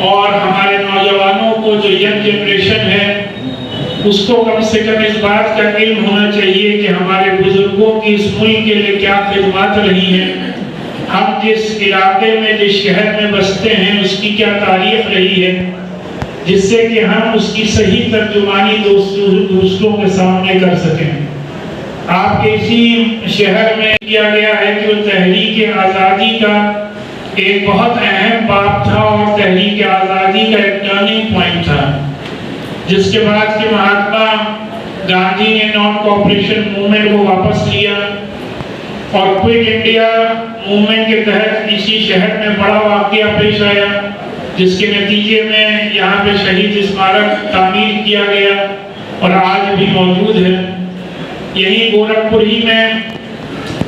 اور ہمارے نوجوانوں کو جو ینگ جنریشن ہے اس کو کم سے کم اس بات کا علم ہونا چاہیے کہ ہمارے بزرگوں کی اس ملک کے لیے کیا خدمات رہی ہیں، ہم جس علاقے میں جس شہر میں بستے ہیں اس کی کیا تاریخ رہی ہے، جس سے کہ ہم اس کی صحیح ترجمانی دوسروں کے سامنے کر سکیں۔ آپ کے اسی شہر میں کیا گیا ہے کہ وہ تحریک آزادی کا ایک بہت اہم باب تھا اور تحریک آزادی کا ایک ٹرننگ پوائنٹ تھا، جس کے بعد کہ مہاتما گاندھی نے نان کوآپریشن موومنٹ کو واپس لیا اور کوئٹ انڈیا موومنٹ کے تحت اسی شہر میں بڑا واقعہ پیش آیا، جس کے نتیجے میں یہاں پہ شہید اسمارک تعمیر کیا گیا اور آج بھی موجود ہے۔ یہی گورکھپور ہی میں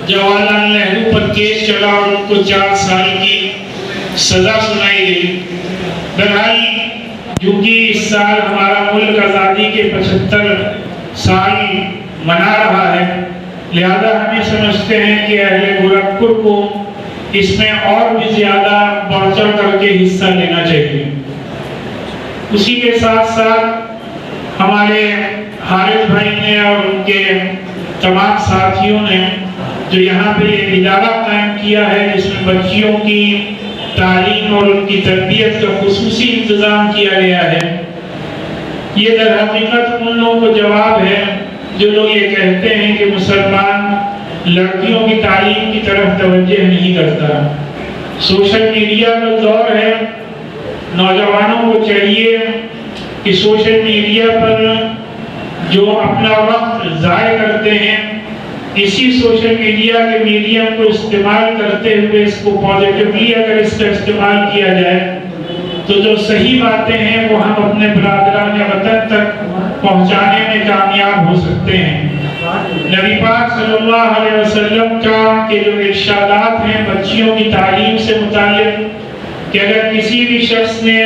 جواہر لال نہرو پر کیس چلا اور ان کو 4 سال کی سزا سنائی گئی۔ بہرحال کیونکہ اس سال ہمارا ملک آزادی کے 75 سال منا رہا ہے، لہذا ہمیں سمجھتے ہیں کہ اہل گورکھپور کو اس میں اور بھی زیادہ بڑھ چڑھ کر کے حصہ لینا چاہیے۔ اسی کے ساتھ ساتھ ہمارے حارث بھائی نے اور ان کے تمام ساتھیوں نے جو یہاں پہ ایک ادارہ قائم کیا ہے جس میں بچیوں کی تعلیم اور ان کی تربیت کا خصوصی انتظام کیا گیا ہے، یہ در حقیقت ان لوگوں کو جواب ہے جو لوگ یہ کہتے ہیں کہ مسلمان لڑکیوں کی تعلیم کی طرف توجہ نہیں کرتا۔ سوشل میڈیا کا دور ہے، نوجوانوں کو چاہیے کہ سوشل میڈیا پر جو اپنا وقت ضائع کرتے ہیں، اسی سوشل میڈیا کے میڈیم کو استعمال کرتے ہوئے اس کو پازیٹیولی اگر اس کا استعمال کیا جائے تو جو صحیح باتیں ہیں وہ ہم اپنے برادران وطن تک پہنچانے میں کامیاب ہو سکتے ہیں۔ نبی پاک صلی اللہ علیہ وسلم کا کے جو ارشادات ہیں بچیوں کی تعلیم سے متعلق کہ اگر کسی بھی شخص نے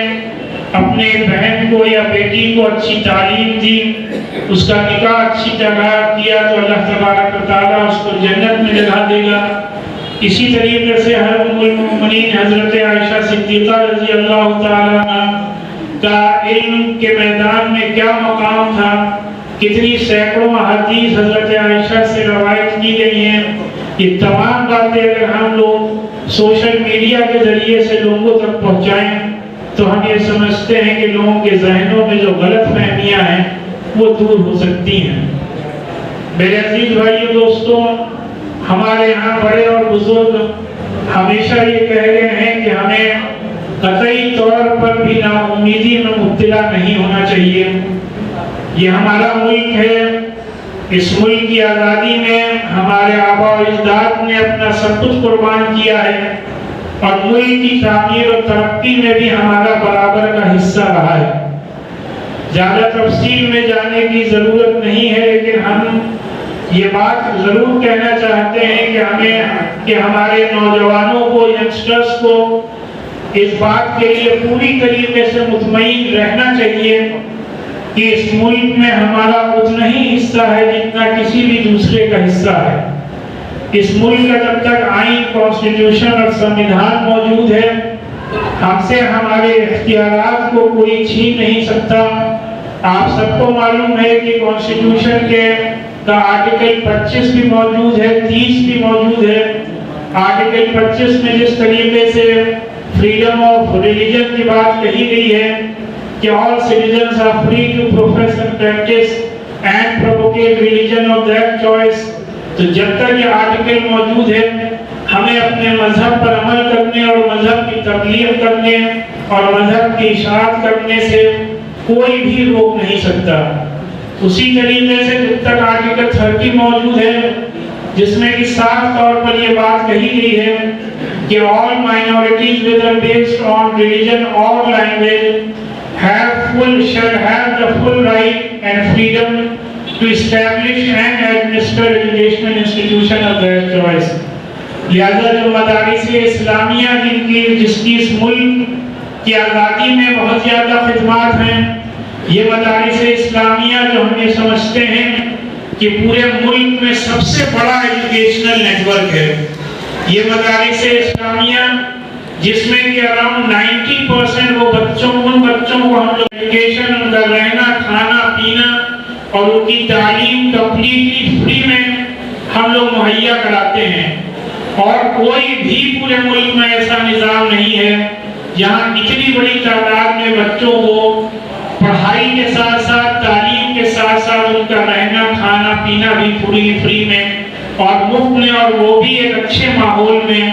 اپنے بہن کو یا بیٹی کو اچھی تعلیم دی، اس کا نکاح اچھی طرح کیا تو اللہ تبارک و تعالیٰ اس کو جنت میں لگا دے گا۔ اسی طریقے سے ام المؤمنین حضرت عائشہ صدیقہ رضی اللہ تعالیٰ عنہ کا علم کے میدان میں کیا مقام تھا، کتنی سینکڑوں احادیث حضرت عائشہ سے روایت کی گئی ہیں۔ یہ تمام باتیں اگر ہم لوگ سوشل میڈیا کے ذریعے سے لوگوں تک پہنچائیں تو ہم یہ سمجھتے ہیں کہ لوگوں کے ذہنوں میں جو غلط فہمیاں ہیں وہ دور ہو سکتی ہیں۔ میرے عزیز بھائیو دوستوں، ہمارے یہاں بڑے اور بزرگ ہمیشہ یہ کہہ رہے ہیں کہ ہمیں قطعی طور پر بھی نا امیدی میں مبتلا نہیں ہونا چاہیے۔ یہ ہمارا ملک ہے، اس ملک کی آزادی میں ہمارے آباء و اجداد نے اپنا سب کچھ قربان کیا ہے اور ملک کی تعمیر و ترقی میں بھی ہمارا برابر کا حصہ رہا ہے۔ زیادہ تفصیل میں جانے کی ضرورت نہیں ہے، لیکن ہم یہ بات ضرور کہنا چاہتے ہیں کہ ہمارے نوجوانوں کو، ینگسٹرز کو اس بات کے لیے پوری طریقے سے مطمئن رہنا چاہیے کہ اس ملک میں ہمارا اتنا ہی حصہ ہے جتنا کسی بھی دوسرے کا حصہ ہے۔ اس ملک کا جب تک آئین، کانسٹیٹیوشن اور سمویدھان موجود ہے، ہم سے ہمارے اختیارات کو کوئی چھین نہیں سکتا۔ آپ سب کو معلوم ہے کہ کانسٹیٹیوشن کا آرٹیکل 25 بھی موجود ہے، 30 بھی موجود ہے۔ آرٹیکل 25 میں جس طریقے سے فریڈم آف ریلیجن کی بات کہی گئی ہے کہ all citizens are free to profess and practice and propagate religion of their choice، تو جب تک یہ آرٹیکل موجود ہے ہمیں اپنے مذہب پر عمل کرنے اور مذہب کی تبلیغ کرنے اور مذہب کی اشاعت کرنے سے کوئی بھی روک نہیں سکتا۔ اسی طریقے سے جب تک آرٹیکل 30 موجود ہے جس میں کہ صاف طور پر یہ بات کہی گئی ہے کہ all minorities whether based on religion or language shall have the full right and freedom to establish and administer educational institution of their choice۔ لہذا جو مدارس اسلامیہ جس کی اس ملک کی آزادی میں بہت زیادہ خدمات ہیں، یہ مدارس اسلامیہ جو ہم یہ سمجھتے ہیں کہ پورے ملک میں سب سے بڑا ایجوکیشنل نیٹ ورک ہے۔ یہ مدارس اسلامیہ جس میں کہ اراؤنڈ 90% وہ ان بچوں کو ہم لوگ ایجوکیشن، ان کا رہنا کھانا پینا اور ان کی تعلیم کمپلیٹلی فری میں ہم لوگ مہیا کراتے ہیں. اور کوئی بھی پورے ملک میں ایسا نظام نہیں ہے جہاں اتنی بڑی تعداد میں بچوں کو پڑھائی کے ساتھ ساتھ تعلیم کے ساتھ ساتھ ان کا رہنا کھانا پینا بھی فری میں اور مفت میں، اور وہ بھی ایک اچھے ماحول میں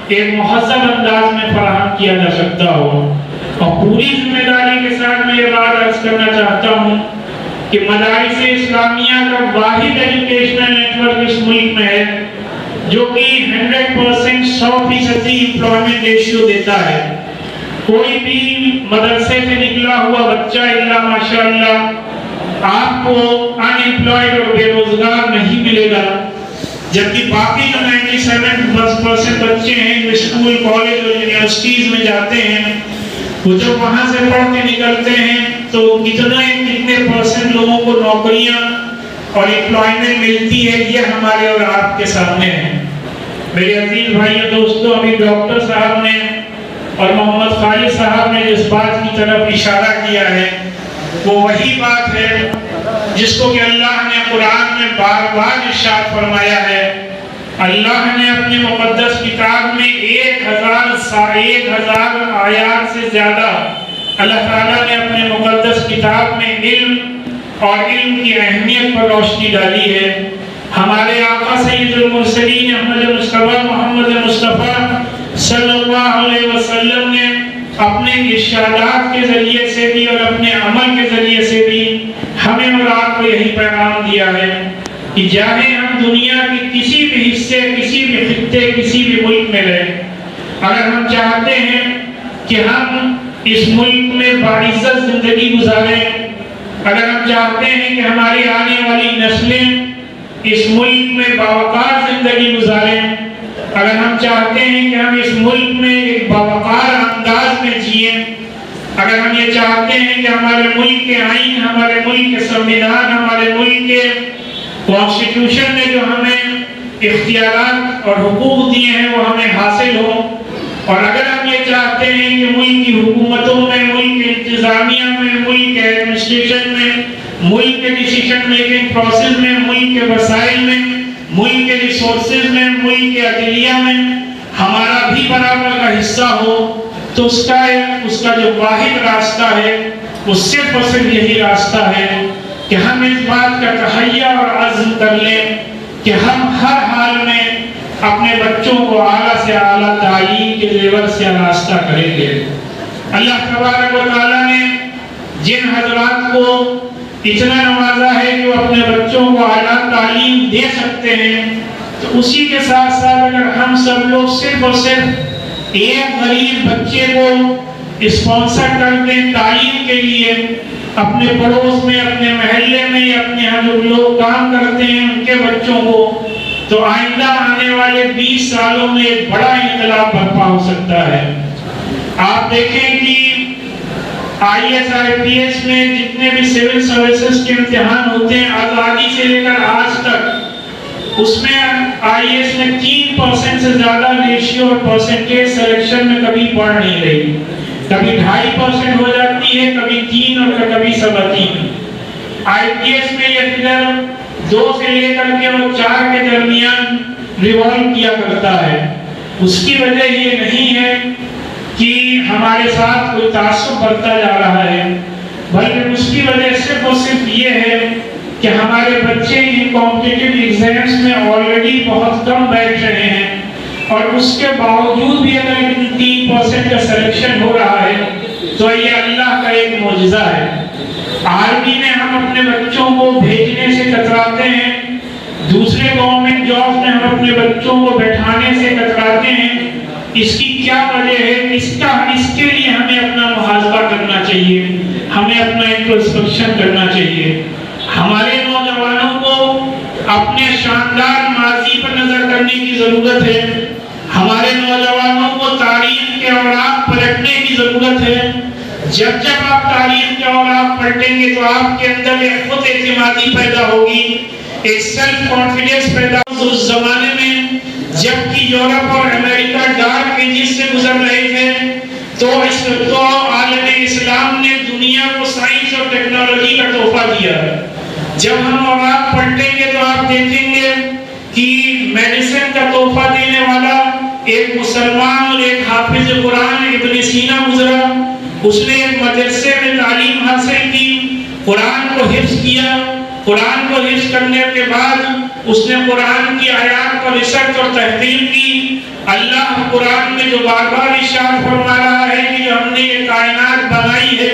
ایک مہذب انداز میں فراہم کیا جا سکتا ہو. اور پوری ذمہ داری کے ساتھ میں یہ بات عرض کرنا چاہتا ہوں کہ مدارس اسلامیہ کا واحد ایجوکیشنل نیٹورک اس ملک میں ہے جو کہ 100% 100% امپلائمنٹ ریشیو دیتا ہے. کوئی بھی مدرسے سے نکلا ہوا بچہ الا ماشاءاللہ آپ کو ان امپلائڈ اور بے روزگار نہیں ملے گا، جبکہ باقی جو 97% بچے ہیں جو اسکول کالج اور یونیورسٹیز میں جاتے ہیں وہ جب وہاں سے پڑھ کے نکلتے ہیں تو کتنے پرسنٹ لوگوں کو نوکریاں اور امپلائمنٹ ملتی ہے، یہ ہمارے اور آپ کے سامنے ہے. میرے عزیز بھائیو دوستو، ابھی ڈاکٹر صاحب نے اور محمد خالد صاحب نے جس بات کی طرف اشارہ کیا ہے وہ وہی بات ہے جس کو کہ اللہ نے قرآن میں بار بار ارشاد فرمایا ہے. اللہ نے اپنی مقدس کتاب میں 1000 آیات سے زیادہ اللہ تعالیٰ نے اپنے مقدس کتاب میں علم اور علم کی اہمیت پر روشنی ڈالی ہے. ہمارے آقا سید المرسلین احمد مصطفیٰ محمد مصطفیٰ صلی اللہ علیہ وسلم نے اپنے ارشادات کے ذریعے سے بھی اور اپنے عمل کے ذریعے سے بھی ہمیں اور آپ کو یہی پیغام دیا ہے کہ چاہے ہم دنیا کے کسی بھی حصے، کسی بھی خطے، کسی بھی ملک میں رہیں، اگر ہم چاہتے ہیں کہ ہم اس ملک میں باعزت زندگی گزاریں، اگر ہم چاہتے ہیں کہ ہماری آنے والی نسلیں اس ملک میں باوقار زندگی گزاریں، اگر ہم چاہتے ہیں کہ ہم اس ملک میں ایک باوقار انداز میں جئیں، اگر ہم یہ چاہتے ہیں کہ ہمارے ملک کے آئین، ہمارے ملک کے سنویدھان، ہمارے ملک کے کانسٹیٹیوشن نے جو ہمیں اختیارات اور حقوق دیے ہیں وہ ہمیں حاصل ہوں، اور اگر ہم یہ چاہتے ہیں کہ ملک کی حکومتوں میں، ملک کے انتظامیہ میں، ملک کے ایڈمنسٹریشن میں، ملک کے ڈیسیژن میکنگ پروسیس میں، ملک کے وسائل میں، ملک کے ریسورسز میں، ملک کے عدلیہ میں ہمارا بھی برابر کا حصہ ہو، تو اس کا جو واحد راستہ ہے وہ صرف اور صرف یہی راستہ ہے کہ ہم اس بات کا تہیہ اور عزم کر لیں کہ ہم ہر حال میں اپنے بچوں کو اعلیٰ سے اعلیٰ تعلیم کے لیول سے راستہ کریں گے. اللہ تبارک و تعالیٰ نے جن حضرات کو اتنا نوازا ہے کہ وہ اپنے بچوں کو اعلیٰ تعلیم دے سکتے ہیں، تو اسی کے ساتھ ساتھ اگر ہم سب لوگ صرف اور صرف ایک غریب بچے کو اسپانسر کر دیں تعلیم کے لیے اپنے پڑوس میں، اپنے محلے میں، یا اپنے یہاں جو لوگ کام کرتے ہیں ان کے بچوں کو، تو آئندہ آنے والے 20 سالوں میں ایک بڑا انقلاب برپا ہو سکتا ہے. آپ دیکھیں کہ IAS IPS میں جتنے بھی سول سروسز کے امتحان ہوتے ہیں آزادی سے لے کر آج تک، اس میں IAS میں 3% سے زیادہ ریشیو اور پرسنٹیج سلیکشن میں کبھی بڑھ نہیں رہی. کبھی 2.5% ہو جاتی ہے، کبھی 3 اور کبھی 3.25. IPS میں یہ فگر 2 سے لے کر کے اور 4 کے درمیان ریوالو کیا کرتا ہے. اس کی وجہ یہ نہیں ہے کہ ہمارے ساتھ کوئی تعصب بڑھتا جا رہا ہے، بلکہ اس کی وجہ صرف اور صرف یہ ہے کہ ہمارے بچے ان کمپٹیٹیو ایگزامز میں آلریڈی بہت کم بیٹھ رہے ہیں، اور اس کے باوجود بھی اگر 3% کا سلیکشن ہو رہا ہے تو یہ اللہ کا ایک معجزہ ہے. آرمی میں ہم اپنے بچوں کو بھیجنے سے کتراتے ہیں، دوسرے گورنمنٹ جابز میں ہم اپنے بچوں کو بیٹھانے سے کتراتے ہیں. اس کی کیا وجہ ہے؟ اس کے لیے ہمیں اپنا محاسبہ کرنا چاہیے، ہمیں اپنا انٹروسپیکشن کرنا چاہیے. ہمارے نوجوانوں کو اپنے شاندار ماضی پر نظر کرنے کی ضرورت ہے. ہمارے نوجوانوں کو تعلیم کے اوراق پلٹنے کی ضرورت ہے. جب آپ تعلیم کے اوراق پلٹیں گے تو آپ کے اندر ایک خود اعتمادی پیدا ہوگی، ایک سیلف کانفیڈنس پیدا ہوگی. اس زمانے میں جبکہ یورپ اور امریکہ ڈارک ایجز سے گزر رہے تھے، تو عالم اسلام نے دنیا کو سائنس اور ٹیکنالوجی کا تحفہ دیا۔ جب ہم اور آپ پلٹیں گے تو آپ دیکھیں گے کہ میڈیسن کا تحفہ دینے والا ایک مسلمان اور ایک حافظ قرآن ابن سینا گزرا۔ اس نے ایک مدرسے میں تعلیم حاصل کی، قرآن کو حفظ کیا۔ قرآن کو حفظ کرنے کے بعد اس نے قرآن کی آیات پر ریسرچ اور تحقیق کی۔ اللہ قرآن میں جو بار بار ارشاد فرما رہا ہے کہ ہم نے یہ کائنات بنائی ہے،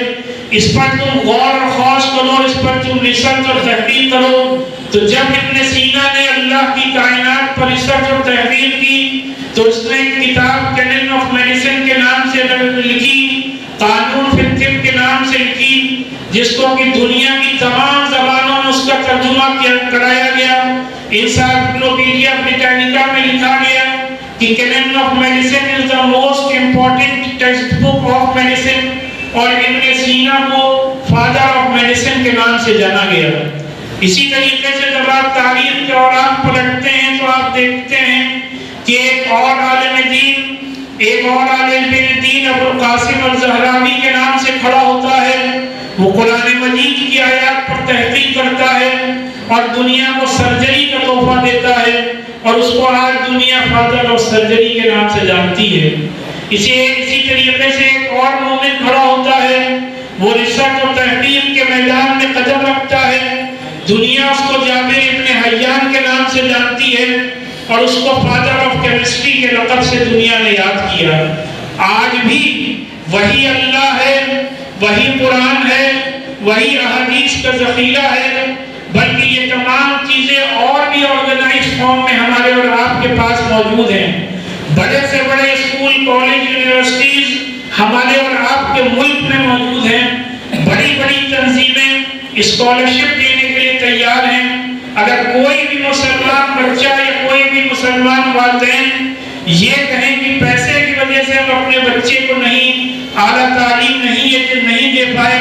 اس پر تم غور و خوض کرو، اس پر تم ریسرچ اور تحقیق کرو۔ تو جب ابن سینا نے اللہ کی کائنات پر ریسرچ اور تحقیق کی تو اس نے ایک کتاب کینن آف میڈیسن کے نام سے لکھی، قانون فی الطب کے نام سے لکھی، جس کو کہ دنیا کی تمام زبانوں میں اس کا ترجمہ کرایا گیا۔ انسائکلوپیڈیا بریٹانیکا میں لکھا گیا کہ canon of medicine is the most important textbook of medicine, اور ابن سینا کو فادر آف میڈیسن کے نام سے جانا گیا۔ اسی طریقے سے جب آپ تاریخ کے اوراق پلٹتے ہیں تو آپ دیکھتے ہیں کہ ایک اور عالم دین ابو القاسم الزہراوی کے نام سے کھڑا ہوتا ہے۔ وہ قرآن مجید کی آیات پر تحقیق کرتا ہے اور دنیا کو سرجری کا تحفہ دیتا ہے، اور اس کو آج دنیا فادر آف سرجری کے نام سے جانتی ہے۔ اسی طریقے سے ایک اور مومن کھڑا ہوتا ہے، وہ ریسرچ اور تحقیق کے میدان میں قدم رکھتا ہے۔ دنیا اس کو جابر ابن حیان کے نام سے جانتی ہے، اور اس کو فادر آف کیمسٹری کے لقب سے دنیا نے یاد کیا۔ آج بھی وہی اللہ ہے، وہی قرآن ہے، وہی احادیث کا ذخیرہ ہے، بلکہ یہ تمام چیزیں اور بھی آرگنائز فارم میں ہمارے اور آپ کے پاس موجود ہیں۔ بڑے سے بڑے اسکول، کالج، یونیورسٹیز ہمارے اور آپ کے ملک میں موجود ہیں۔ بڑی بڑی تنظیمیں اسکالرشپ دینے کے لیے تیار ہیں۔ اگر کوئی بھی مسلمان بچہ یا کوئی بھی مسلمان والدین یہ کہیں کہ پیسے کی وجہ سے ہم اپنے بچے کو اعلیٰ تعلیم نہیں دے پائے،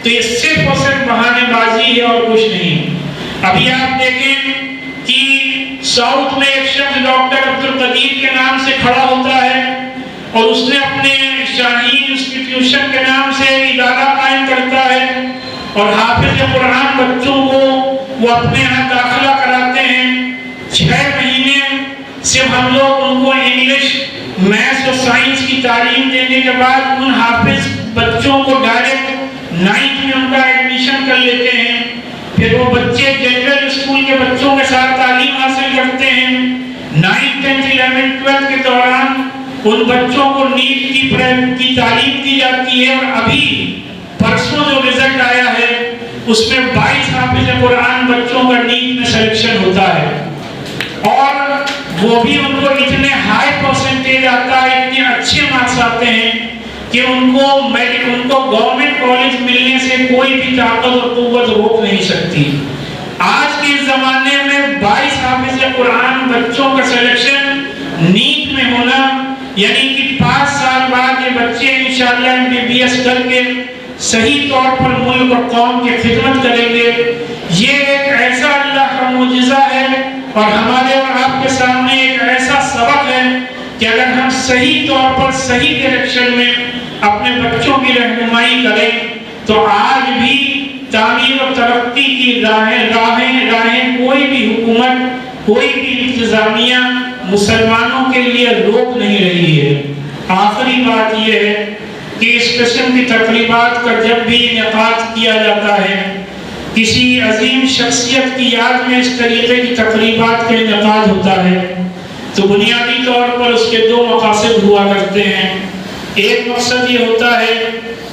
تو یہ صرف اور صرف بہانے بازی ہے اور کچھ نہیں۔ ابھی آپ دیکھیں کہ ساؤتھ میں ایک شخص ڈاکٹر عبد القدیر کے نام سے کھڑا ہوتا ہے، اور اس نے اپنے شاہین انسٹیٹیوشن کے نام سے ادارہ قائم کرتا ہے، اور حافظ قرآن بچوں کو وہ اپنے یہاں داخلہ کراتے ہیں۔ 6 مہینے صرف ہم لوگ ان کو انگلش، میتھس اور سائنس کی تعلیم دینے کے بعد ان حافظ بچوں کو ڈائریکٹ 9th میں ان کا ایڈمیشن کر لیتے ہیں۔ پھر وہ بچے جنرل اسکول کے بچوں کے ساتھ تعلیم حاصل کرتے ہیں۔ 9th 10th 11th 12th کے دوران ان بچوں کو نیٹ کی تعلیم دی جاتی ہے، اور ابھی پرسوں جو رزلٹ آیا ہے اس میں 22 حافظ قرآن بچوں کا نیٹ میں سلیکشن ہوتا ہے، اور وہ بھی ان کو اتنے ہائی پرسنٹیج آتا ہے، اتنے اچھے مارکس آتے ہیں کہ ان کو گورنمنٹ کالج ملنے سے کوئی بھی طاقت اور قوت روک نہیں سکتی۔ آج کے زمانے میں 22 حافظ قرآن بچوں کا سلیکشن نیٹ میں ہونا، یعنی کہ 5 سال بعد یہ بچے انشاءاللہ MBBS کر کے صحیح طور پر ملک اور قوم کی خدمت کریں گے۔ یہ ایک ایسا اللہ کا معجزہ ہے، اور ہمارے اور آپ کے سامنے ایک ایسا سبق ہے کہ اگر ہم صحیح طور پر صحیح ڈائریکشن میں اپنے بچوں کی رہنمائی کریں تو آج بھی تعمیر و ترقی کی راہیں کوئی بھی حکومت، کوئی بھی انتظامیہ مسلمانوں کے لیے روک نہیں رہی ہے۔ آخری بات یہ ہے کہ اس قسم کی تقریبات کا جب بھی انعقاد کیا جاتا ہے، کسی عظیم شخصیت کی یاد میں اس طریقے کی تقریبات کا انعقاد ہوتا ہے، تو بنیادی طور پر اس کے 2 مقاصد ہوا کرتے ہیں۔ ایک مقصد یہ ہوتا ہے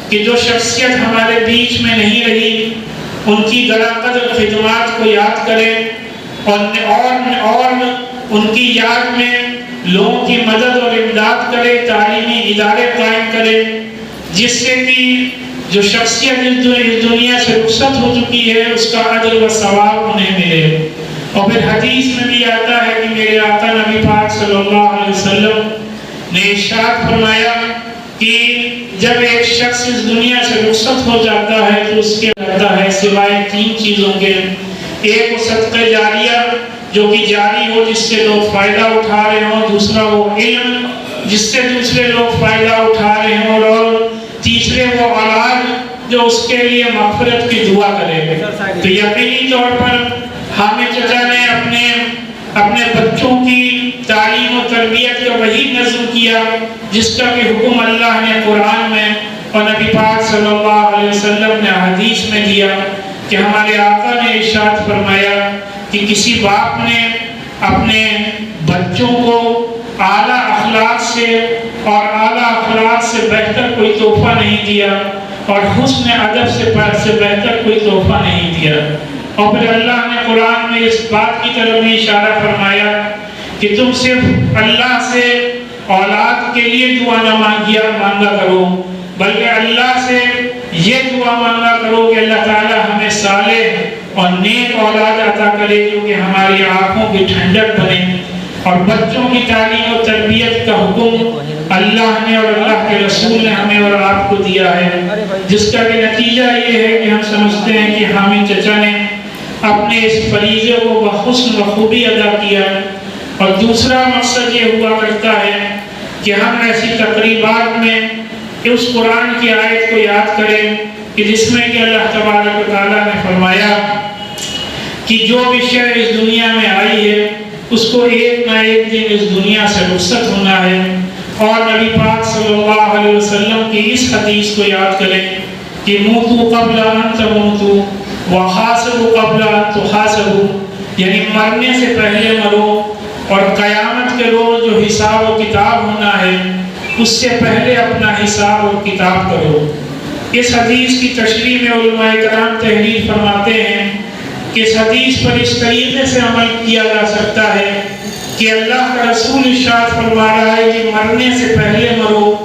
کہ جو شخصیت ہمارے بیچ میں نہیں رہی ان کی گراقدر خدمات کو یاد کریں، اور ان کی یاد میں لوگوں کی مدد اور امداد کرے، تعلیمی ادارے قائم کرے، جس سے کہ جو شخصیت اس دنیا سے رخصت ہو چکی ہے اس کا اجر و ثواب انہیں ملے۔ اور پھر حدیث میں بھی آتا ہے کہ میرے آقا نبی پاک صلی اللہ علیہ وسلم نے ارشاد فرمایا کہ جب ایک شخص اس دنیا سے رخصت ہو جاتا ہے تو اس کے رہتا ہے سوائے 3 چیزوں کے، ایک وہ صدقہ جاریہ جو کہ جاری ہو، جس سے لوگ فائدہ اٹھا رہے ہوں، دوسرا وہ علم جس سے دوسرے لوگ فائدہ اٹھا رہے ہوں، اور تیسرے وہ اولاد جو اس کے لیے مغفرت کی دعا کرے۔ تو یقینی طور پر حامد چچا نے اپنے بچوں کی تعلیم و تربیت کا وہی نظم کیا جس کا کہ حکم اللہ نے قرآن میں اور نبی پاک صلی اللہ علیہ وسلم نے حدیث میں دیا، کہ ہمارے آقا نے ارشاد فرمایا کہ کسی باپ نے اپنے بچوں کو اعلیٰ اخلاق سے اور اعلیٰ اخلاق سے بہتر کوئی تحفہ نہیں دیا، اور حسن ادب سے بہتر کوئی تحفہ نہیں دیا۔ اور پھر اللہ نے قرآن میں اس بات کی طرف بھی اشارہ فرمایا کہ تم صرف اللہ سے اولاد کے لیے دعا نہ مانگا کرو، بلکہ اللہ سے یہ دعا مانگا کرو کہ اللہ تعالی ہمیں صالح اور نیک اولاد عطا کرے جو کہ ہماری آنکھوں کی ٹھنڈک بنے۔ اور بچوں کی تعلیم و تربیت کا حکم اللہ نے اور اللہ کے رسول نے ہمیں اور آپ کو دیا ہے، جس کا کہ نتیجہ یہ ہے کہ ہم سمجھتے ہیں کہ حامد چچا نے اپنے اس فریضے کو بحسن و خوبی ادا کیا۔ اور دوسرا مقصد یہ ہوا کرتا ہے کہ ہم ایسی تقریبات میں اس قرآن کی آیت کو یاد کریں کہ جس میں کہ اللہ تبارک و تعالیٰ نے فرمایا کہ جو بھی شے اس دنیا میں آئی ہے اس کو ایک نہ ایک دن اس دنیا سے رخصت ہونا ہے۔ اور نبی پاک صلی اللہ علیہ وسلم کی اس حدیث کو یاد کریں کہ موتو قبل ان تموتو وحاسبوا قبل ان تحاسبوا، یعنی مرنے سے پہلے مرو اور قیامت کے روز جو حساب و کتاب ہونا ہے اس سے پہلے اپنا حساب و کتاب کرو۔ اس حدیث کی تشریح میں علماء کرام تحریر فرماتے ہیں کہ اس حدیث پر اس طریقے سے عمل کیا جا سکتا ہے کہ اللہ کا رسول ارشاد فرما رہا ہے کہ مرنے سے پہلے مرو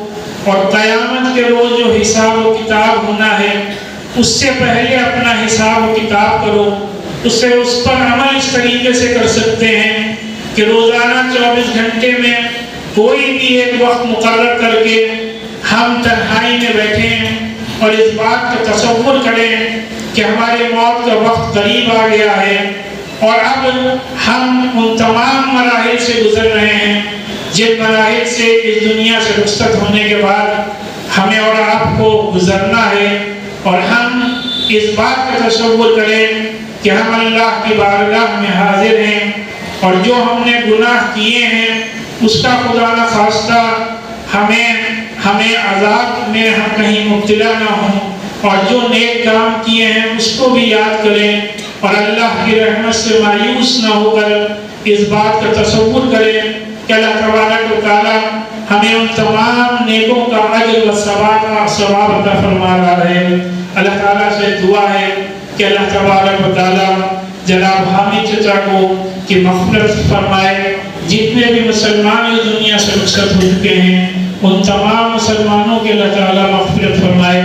اور قیامت کے روز جو حساب و کتاب ہونا ہے اس سے پہلے اپنا حساب و کتاب کرو۔ اس پر عمل اس طریقے سے کر سکتے ہیں کہ روزانہ 24 گھنٹے میں کوئی بھی ایک وقت مقرر کر کے ہم تنہائی میں بیٹھیں اور اس بات کا تصور کریں کہ ہمارے موت کا وقت قریب آ گیا ہے اور اب ہم ان تمام مراحل سے گزر رہے ہیں جن مراحل سے اس دنیا سے رخصت ہونے کے بعد ہمیں اور آپ کو گزرنا ہے، اور ہم اس بات کا تصور کریں کہ ہم اللہ کی بارگاہ میں حاضر ہیں اور جو ہم نے گناہ کیے ہیں اس کا خدا نہ خواستہ ہمیں عذاب میں ہم کہیں مبتلا نہ ہوں، اور جو نیک کام کیے ہیں اس کو بھی یاد کریں اور اللہ کی رحمت سے مایوس نہ ہو کر اس بات کا تصور کریں کہ اللہ تبارک و تعالیٰ ہمیں ان تمام نیکوں کا اجر و ثواب عطا فرما رہا ہے۔ اللہ تعالیٰ سے دعا ہے کہ اللہ تبارک و تعالیٰ جناب حامد چچا کو کی مغفرت فرمائے۔ جتنے بھی مسلمان اس دنیا سے رخصت ہو چکے ہیں ان تمام مسلمانوں کے اللہ تعالیٰ مغفرت فرمائے،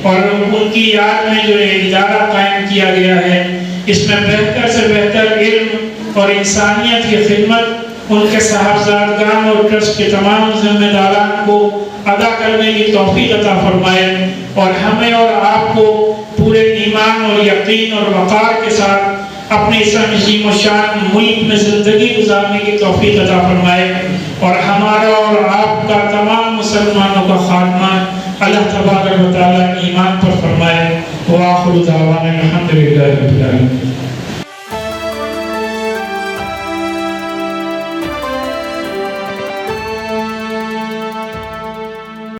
اور ان کی یاد میں جو ادارہ قائم کیا گیا ہے اس میں بہتر سے بہتر علم اور انسانیت کی خدمت ان کے صاحبزادگان اور ٹرسٹ کے تمام ذمہ داران کو ادا کرنے کی توفیق عطا فرمائے، اور ہمیں اور آپ کو پورے ایمان اور یقین اور وقار کے ساتھ اپنے اس عظیم و شان ملک میں زندگی گزارنے کی توفیق عطا فرمائے، اور ہمارا اور آپ کا تمام مسلمانوں کا خاتمہ اللہ تبارک و تعالیٰ ایمان پر فرمائے۔ وآخر دعوانا الحمدللہ رب العالمین۔